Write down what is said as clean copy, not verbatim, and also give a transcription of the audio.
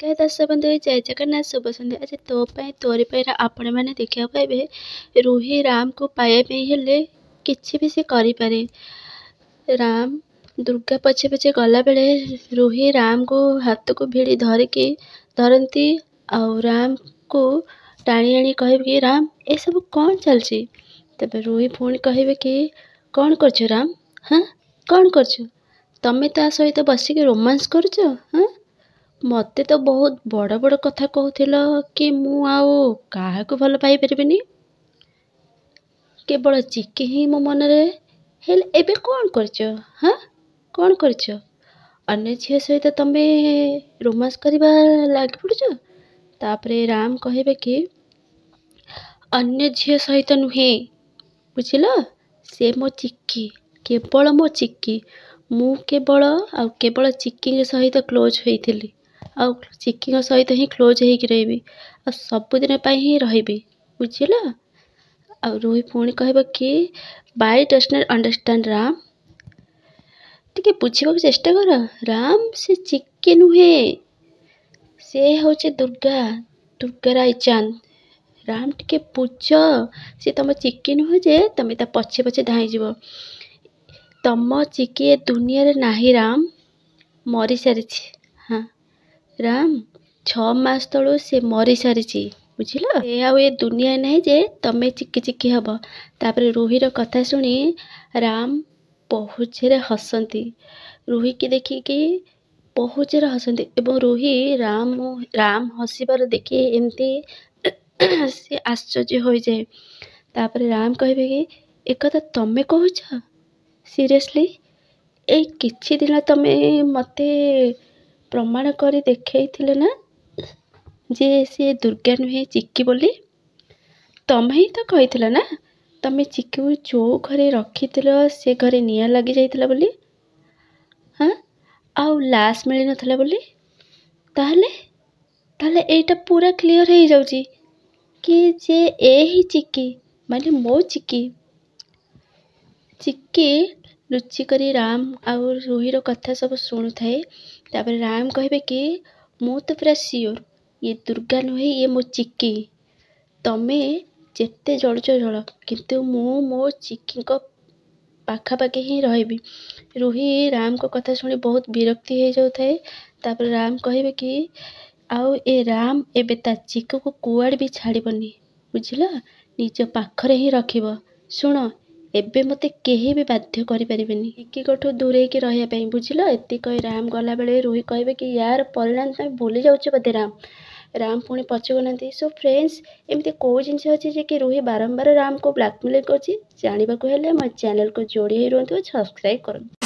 नमस्कार दर्शक बंधु जय जगन्नाथ शुभ संध्या। आज तो तोरी आपण मैंने देखा पाइबे रुही राम को पाया हेले किछि भी से करि पारे। राम दुर्गा पछे पछे गला बेले रुही राम को हाथ को भिड़ी धरती आउ राम को टाणी आनी कहे कि राम ए सब कौन चलछि। तबे रुही पुणी कहे कि कौन करछ राम, हाँ कौन करछ, तमे ता सहित बसिक रोमांस करछ। हाँ मते तो बहुत बड़ बड़ कथा कहूथिल कि मु आउ काहाकू भल पाई परिबिनी, केवल चिकी ही मो मन रे हेले एबे कौन करछ। हाँ कौन करछ, अन्य झील सहित तमे रोमांस करबा लागी पड़छ। तापरे राम कहे कि अन्य झील सहित नुहे बुझिल, से मो चिक्की, केवल मो चिक्की, मु केवल चिक्की सहित क्लोज होइथिली आउ चिक्की सहित ही क्लोज होइकी रहिबी आ सबुदिन पाई ही रहिबी बुझिल। आ रुही पुणी कहब कि बाय डज नॉट अंडरस्टैंड राम, टिके बुझिबाक चेष्टा कर राम, से चिक्की नुहे, से होचे दुर्गा रायचांद। राम टिके बुझ, से तम चिक्की नुहे जे तमे ता पछे पछे धाई जीव। तम चिक्की ए दुनिया रे नाही राम, मरी सारिछि। हाँ राम 6 मास तलु से मरी सारिछि बुझिल, ए आउ ए दुनिया नहीं जे तमे चिक्की चिक्की हब। तापरे रुहीर कथा सुनी राम बहुत जेरे हसंती, रुही की देखी कि बहुत जेरे हसंती एवं रुही राम हसिबार देखी एमती से आश्चर्य हो जाए। तापरे राम कहबे कि एक कथा तमे कहूछ सीरियसली, ए किछि दिन तमे मते प्रमाण करी देखैथिले ना जे से दुर्गा नुहे चिक्की बोली। तमे ही तो कहिथिला ना तमे चिक्की को जो घरे रखिथिल से घरे निया लगी जाइथिला बोली। हाँ आउ लाश मिली नथिला बोली। ताहले एटा पूरा क्लियर हो जाउची कि जे ए ही चिक्की माने मो चिक्की। लुचि करी राम आउ रुहीर कथा सब शुणु थाए। तापर राम कहबे कि मु तो पूरा सियोर ये दुर्गा नुहे, ये मो चिक्की। तमे जेते जलुच जल, किंतु मु मो चिक्की को पाखापाखि ही रहिबी। रुही राम को कथा शुणी बहुत विरक्ति हो जाउ थाए। तापर राम कहबे कि आउ ए राम एबे ता चिक्की को कुआड़ भी छाड़बनी बुझिल, निज पाखरे ही रखिब। शुण एबे मते केही भी बाध्य करि परिबेनी चिक्की कोठो दूरे की रहिया पई बुझिल। एति कहि राम गला बेले रुही कहबे कि यार परिणाम तमे भूली जाउछ बदे राम पुणी पछे गनांती। सो फ्रेंड्स एमती को जिनस अछि जे कि रुही बारंबार राम को ब्लैकमेल करछि, जानिबा को हेले हमर चैनल को जोड़ी होई रहंतु, सब्सक्राइब करंतु।